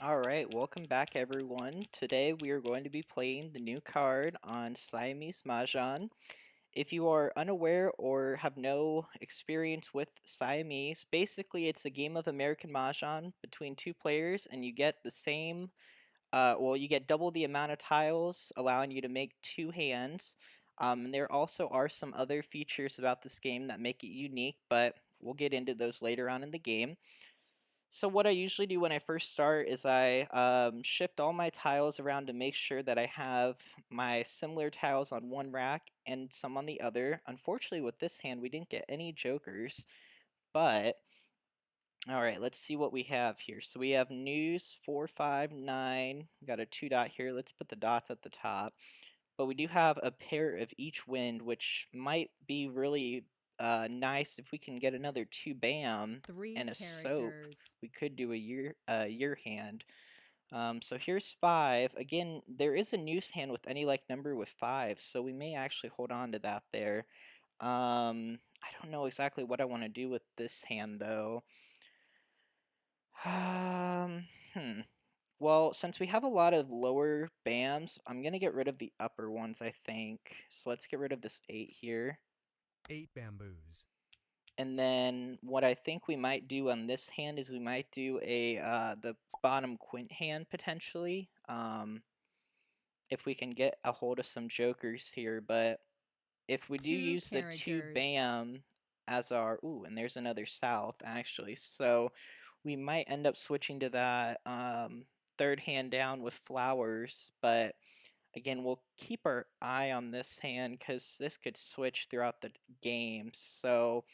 Alright, welcome back everyone. Today we are going to be playing the new card on Siamese Mah Jongg. If you are unaware or have no experience with Siamese, basically it's a game of American Mahjong between two players and you get the same, you get double the amount of tiles, allowing you to make two hands. And there also are some other features about this game that make it unique, but we'll get into those later on in the game. So what I usually do when I first start is I shift all my tiles around to make sure that I have my similar tiles on one rack and some on the other. Unfortunately, with this hand, we didn't get any jokers, but all right, let's see what we have here. So we have news 459. Got a 2 dot here. Let's put the dots at the top. But we do have a pair of each wind, which might be really nice if we can get another 2 bam Three and a soap. characters. We could do a year hand. So here's 5. Again, there is a news hand with any like number with 5, so we may actually hold on to that there. I don't know exactly what I want to do with this hand though. Um, hmm. Well, since we have a lot of lower BAMs, I'm going to get rid of the upper ones, I think. So let's get rid of this 8 here. 8 bamboos. And then what I think we might do on this hand is we might do the bottom quint hand potentially. If we can get a hold of some jokers here. But if we do Two use the 2 characters. bam as our... Ooh, and there's another south, actually. So we might end up switching to that third hand down with flowers. But again, we'll keep our eye on this hand because this could switch throughout the game. So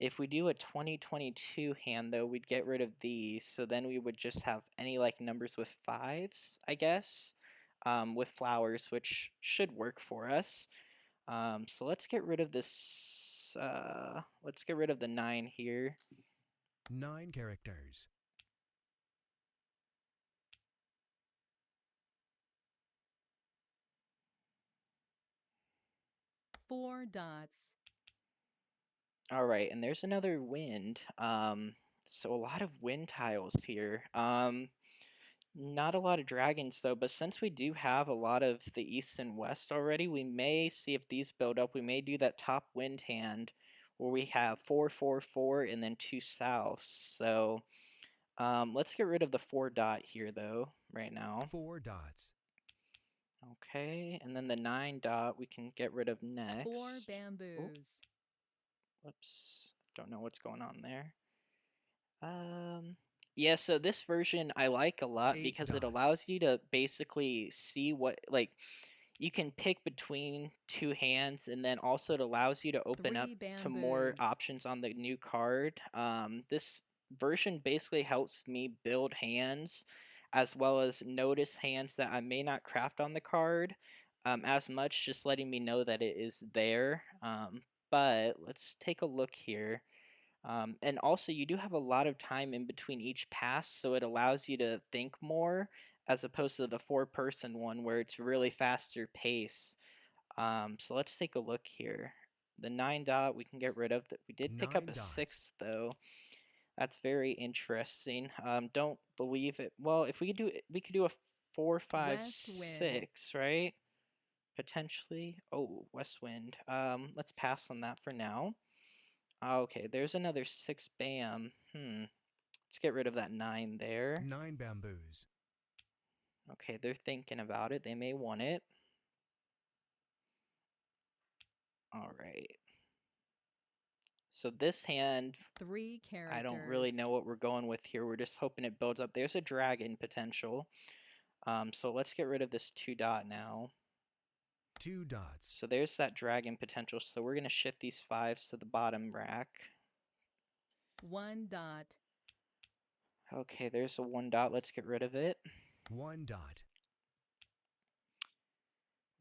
if we do a 2022 hand, though, we'd get rid of these. So then we would just have any like numbers with 5s, I guess, with flowers, which should work for us. So let's get rid of this. Let's get rid of the 9 here. 9 characters. 4 dots. All right, and there's another wind. So a lot of wind tiles here. Not a lot of dragons though, but since we do have a lot of the east and west already, we may see if these build up. We may do that top wind hand where we have 4 4 4 and then 2 souths. So let's get rid of the 4 dot here though, right now. 4 dots. Okay, and then the 9 dot we can get rid of Four next. Oh, bamboos. whoops. Don't know what's going on there. Yeah, so this version I like a lot Eight because it dots. allows you to basically see what, like, you can pick between two hands, and then also it allows you to open up Three to more bamboos. options on the new card. This version basically helps me build hands as well as notice hands that I may not craft on the card as much, just letting me know that it is there. But let's take a look here. And also, you do have a lot of time in between each pass, so it allows you to think more as opposed to the 4 person one where it's really faster pace. So let's take a look here. The 9 dot we can get rid of. We did pick up Nine a dots. 6 though. That's very interesting. Don't believe it. Well, if we could do a 4 5 West wind. 6, right? Potentially. Oh, west wind. Let's pass on that for now. Okay, there's another 6 bam. Let's get rid of that 9 there. 9 bamboos. Okay, they're thinking about it. They may want it. All right. So this hand, Three I don't really characters. know what we're going with here. We're just hoping it builds up. There's a dragon potential. So let's get rid of this 2 dot now. 2 dots. So there's that dragon potential. So we're going to shift these 5s to the bottom rack. 1 dot. Okay, there's a 1 dot. Let's get rid of it. 1 dot.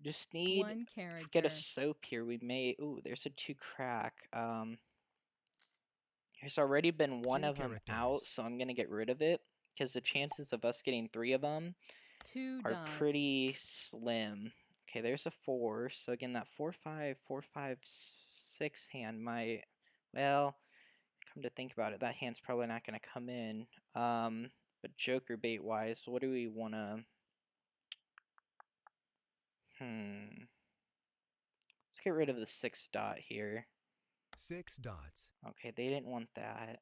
Just need, One if we get a character. soap here, we may... Ooh, there's a 2 crack. There's already been one Two of them out, characters. so I'm going to get rid of it because the chances of us getting 3 of them Two are dots. pretty slim. Okay, there's a 4. So again, that 4 5 4 5 6 hand might, well, come to think about it, that hand's probably not going to come in. But joker bait wise, what do we want to... Let's get rid of the 6 dot here. 6 dots. Okay, they didn't want that.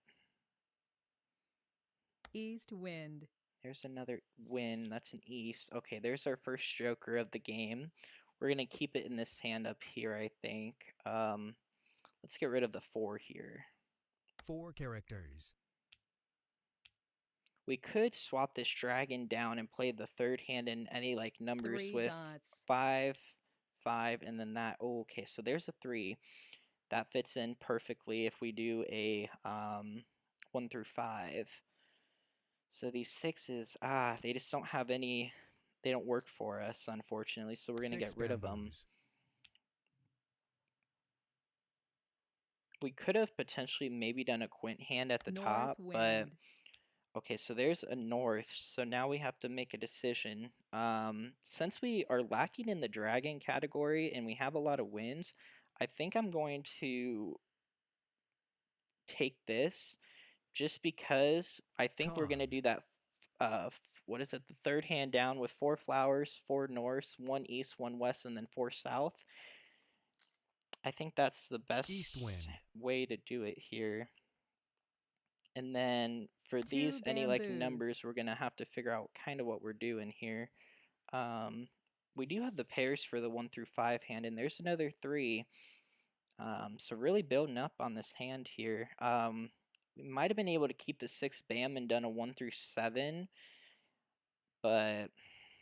East wind. There's another win. That's an east. Okay, there's our first joker of the game. We're going to keep it in this hand up here, I think. Let's get rid of the 4 here. 4 characters. We could swap this dragon down and play the third hand in any like numbers 3 with dots. 5, 5, and then that. Oh, okay, so there's a 3. That fits in perfectly if we do a 1 through 5. So these 6s, they just don't have any, they don't work for us, unfortunately, so we're going to 6 get rid of them. bamboos. We could have potentially maybe done a quint hand at the North top, but wind. okay, so there's a north, so now we have to make a decision. Since we are lacking in the dragon category and we have a lot of wins, I think I'm going to take this just because I think we're going to Cog. do that. What is it? The third hand down with 4 flowers, 4 norths, 1 east, 1 west, and then 4 south. I think that's the best East wind. way to do it here. And then for 2 these, any like bamboos. numbers, we're going to have to figure out kind of what we're doing here. We do have the pairs for the 1 through 5 hand, and there's another 3. So really building up on this hand here. We might have been able to keep the 6 bam and done a 1 through 7, but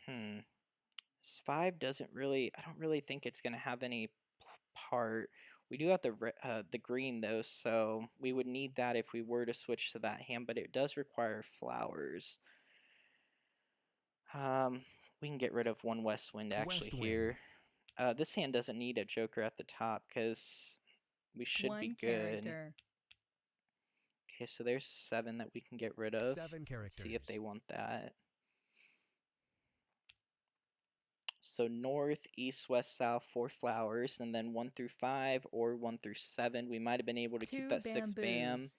this 5 doesn't really, I don't really think it's going to have any part. We do have the green though, so we would need that if we were to switch to that hand, but it does require flowers. We can get rid of 1 west wind actually West wind. here. This hand doesn't need a joker at the top because we should 1 be good. character. Okay, so there's 7 that we can get rid of. 7 characters. See if they want that. So north, east, west, south, 4 flowers, and then 1 through 5 or 1 through 7. We might have been able to 2 keep that 6 bam. bamboos.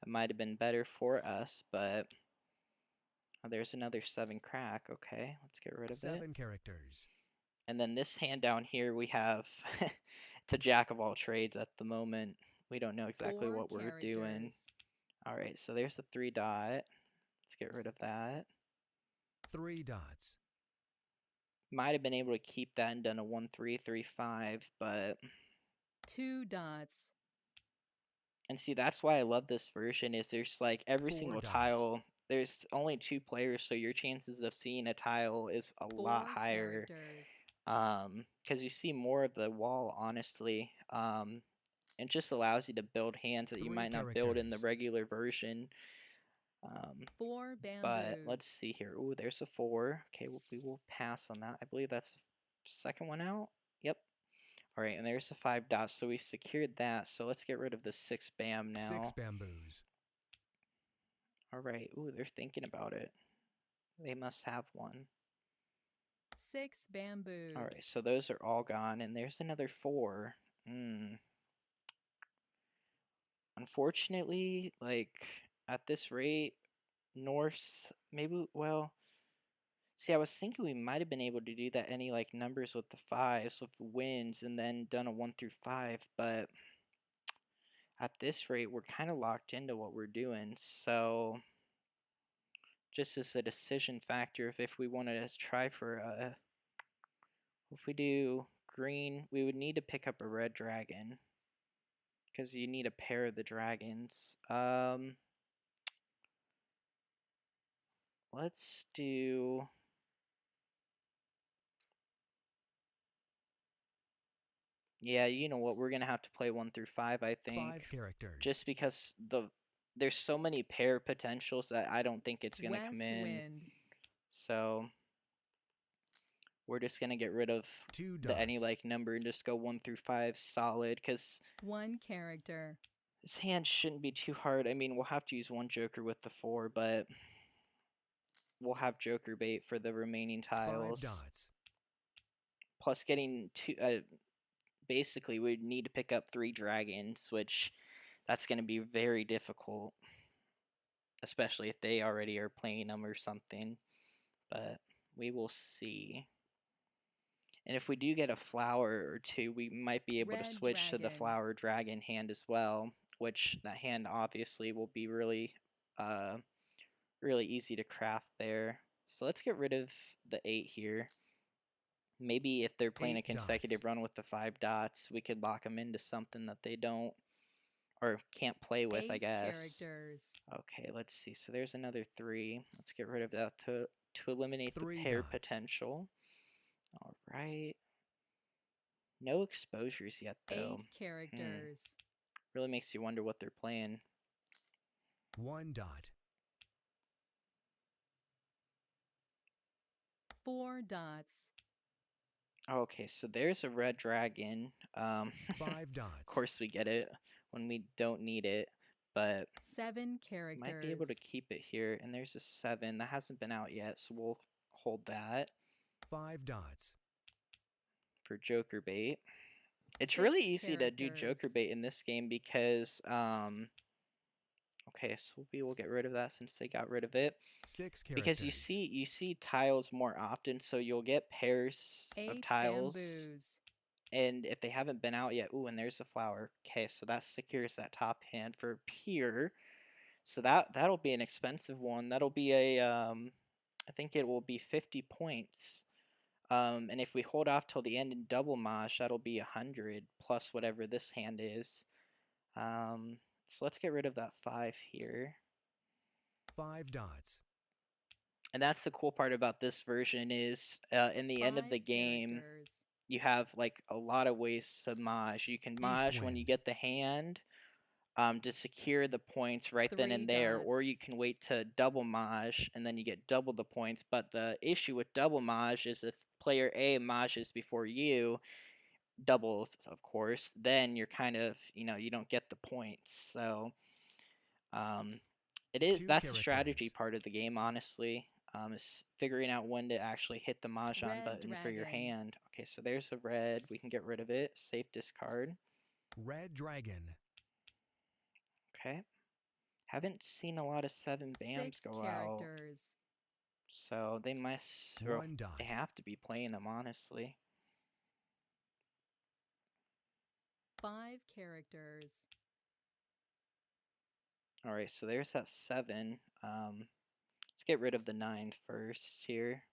That might have been better for us, but there's another 7 crack. Okay, let's get rid of it. 7 characters. And then this hand down here, we have it's a jack of all trades at the moment. We don't know exactly 4 what we're doing. characters. All right, so there's the 3 dot. Let's get rid of that. 3 dots. Might have been able to keep that and done a 1 3 3 5, but 2 dots. and see that's why I love this version is there's like every 4 single dots. tile. There's only 2 players, so your chances of seeing a tile is a 4 lot higher. characters. Because you see more of the wall, honestly. It just allows you to build hands that you 3 might not build in the characters. regular version. 4 bamboos. But let's see here. Ooh, there's a 4. Okay, we will pass on that. I believe that's the second one out. Yep. All right, and there's the 5 dots, so we secured that. So let's get rid of the 6 bam now. 6 bamboos. All right. Ooh, they're thinking about it. They must have one. 6 bamboos. All right, so those are all gone, and there's another 4. Unfortunately, like at this rate, Norse maybe. Well, see, I was thinking we might have been able to do that any like numbers with the 5s with wins, and then done a 1 through 5, but at this rate, we're kind of locked into what we're doing. So just as a decision factor, if we wanted to try for a, if we do green, we would need to pick up a red dragon because you need a pair of the dragons. Let's do. Yeah, you know what? We're gonna have to play 1 through 5, I think. 5 characters. Just because there's so many pair potentials that I don't think it's gonna come West in. wind. So we're just gonna get rid of 2 the any dots. like number and just go 1 through 5 solid because 1 character. this hand shouldn't be too hard. I mean, we'll have to use 1 joker with the 4, but we'll have joker bait for the remaining 5 tiles. dots. Plus getting 2. Basically, we'd need to pick up 3 dragons, which that's going to be very difficult. especially if they already are playing them or something. But we will see. And if we do get a flower or two, we might be able to Red switch to the dragon. flower dragon hand as well, which that hand obviously will be really, really easy to craft there. So let's get rid of the 8 here. Maybe if they're playing a 8 consecutive dots. run with the 5 dots, we could lock them into something that they don't or can't play with, I 8 guess. characters. Okay, let's see. So there's another 3. Let's get rid of that to eliminate the 3 pair dots. potential. All right. No exposures yet, 8 though. characters. Really makes you wonder what they're playing. 1 dot. 4 dots. Okay, so there's a red dragon. 5 Of dots. course we get it when we don't need it, but 7 characters. might be able to keep it here. And there's a 7 that hasn't been out yet, so we'll hold that 5 dots. for Joker bait. It's 6 really easy to do characters. Joker bait in this game because okay, so we will get rid of that since they got rid of it. 6 characters. Because you see tiles more often, so you'll get pairs 8 of tiles. bamboos. And if they haven't been out yet, ooh, and there's a flower. Okay, so that secures that top hand for Pier. So that'll be an expensive one. That'll be a I think it will be 50 points. And if we hold off till the end in double mosh, that'll be 100 plus whatever this hand is. So let's get rid of that 5 here. 5 dots. And that's the cool part about this version is in the end of the 5 game, characters. you have like a lot of ways to mosh. You can mosh when you wind. get the hand to secure the points right then 3 and there, or dots. you can wait to double mosh and then you get double the points. But the issue with double mosh is if player A moshes before you, doubles of course, then you're kind of, you don't get the points. So that's a strategy characters. part of the game, honestly. Is figuring out when to actually hit the mahjong Red button for your dragon. hand. Okay, so there's a red. We can get rid of it. Safe discard. Red dragon. Okay. Haven't seen a lot of 7 bams 6 go out. characters. So they must, or 1 dot. they have to be playing them, honestly. 5 characters. Alright, so there's that 7. Let's get rid of the 9 first here.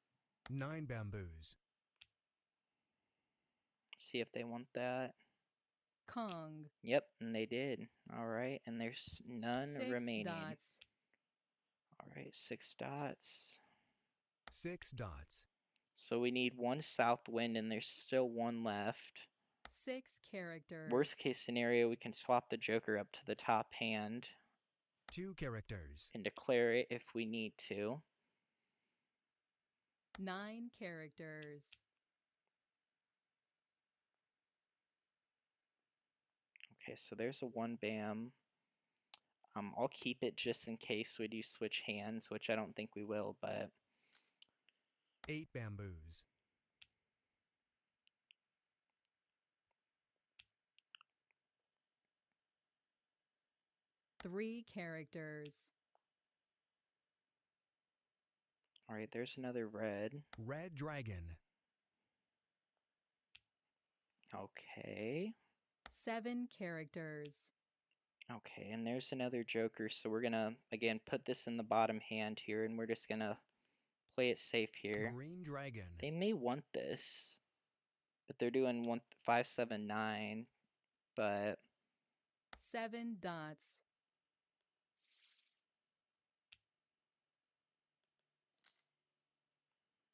9 bamboos. See if they want that. Kong. Yep, and they did. Alright, and there's none 6 remaining. dots. Alright, 6 dots. 6 dots. So we need 1 south wind, and there's still 1 left. 6 characters. Worst case scenario, we can swap the Joker up to the top hand 2 characters. and declare it if we need to. 9 characters. Okay, so there's a 1 bam. I'll keep it just in case we do switch hands, which I don't think we will, but 8 bamboos. 3 characters. alright, there's another red. Red dragon. Okay. 7 characters. Okay, and there's another Joker, so we're gonna, again, put this in the bottom hand here, and we're just gonna play it safe here. Green dragon. They may want this, but they're doing 5, 7, 9, but 7 dots.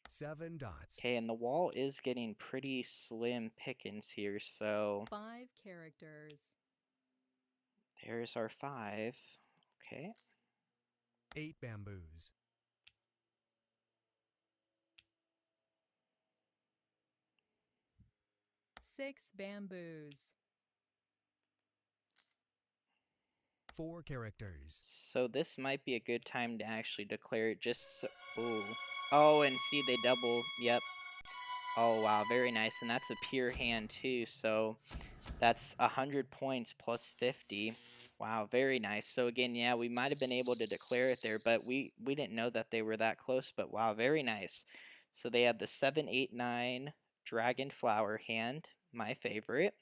7 dots. okay, and the wall is getting pretty slim pickings here, so 5 characters. there's our 5. Okay. 8 bamboos. 6 bamboos. 4 characters. So this might be a good time to actually declare it just so, ooh. Oh, and see they double. Yep. Oh wow, very nice. And that's a pure hand too. So That's 100 points plus 50. Wow, very nice. So again, yeah, we might have been able to declare it there, but we didn't know that they were that close. But wow, very nice. So they had the 789 Dragon Flower hand, my favorite.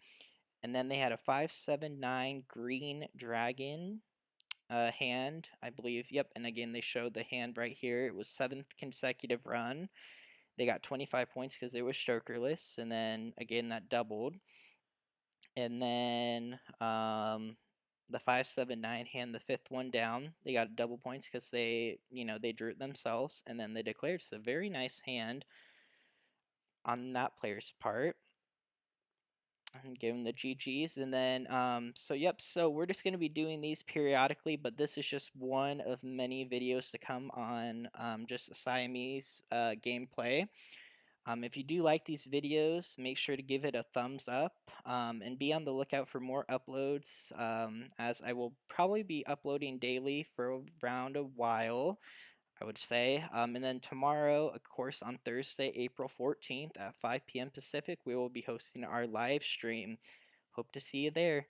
And then they had a 579 Green Dragon hand, I believe. Yep, and again, they showed the hand right here. It was 7th consecutive run. They got 25 points because it was strokerless, and then again, that doubled. And then the 579 hand, the 5th one down, they got double points because they drew it themselves, and then they declared. It's a very nice hand on that player's part. And give them the GGs. And then, so we're just going to be doing these periodically, but this is just one of many videos to come on just Siamese gameplay. If you do like these videos, make sure to give it a thumbs up and be on the lookout for more uploads, as I will probably be uploading daily for around a while, I would say. And then tomorrow, of course, on Thursday, April 14th at 5 p.m. Pacific, we will be hosting our live stream. Hope to see you there.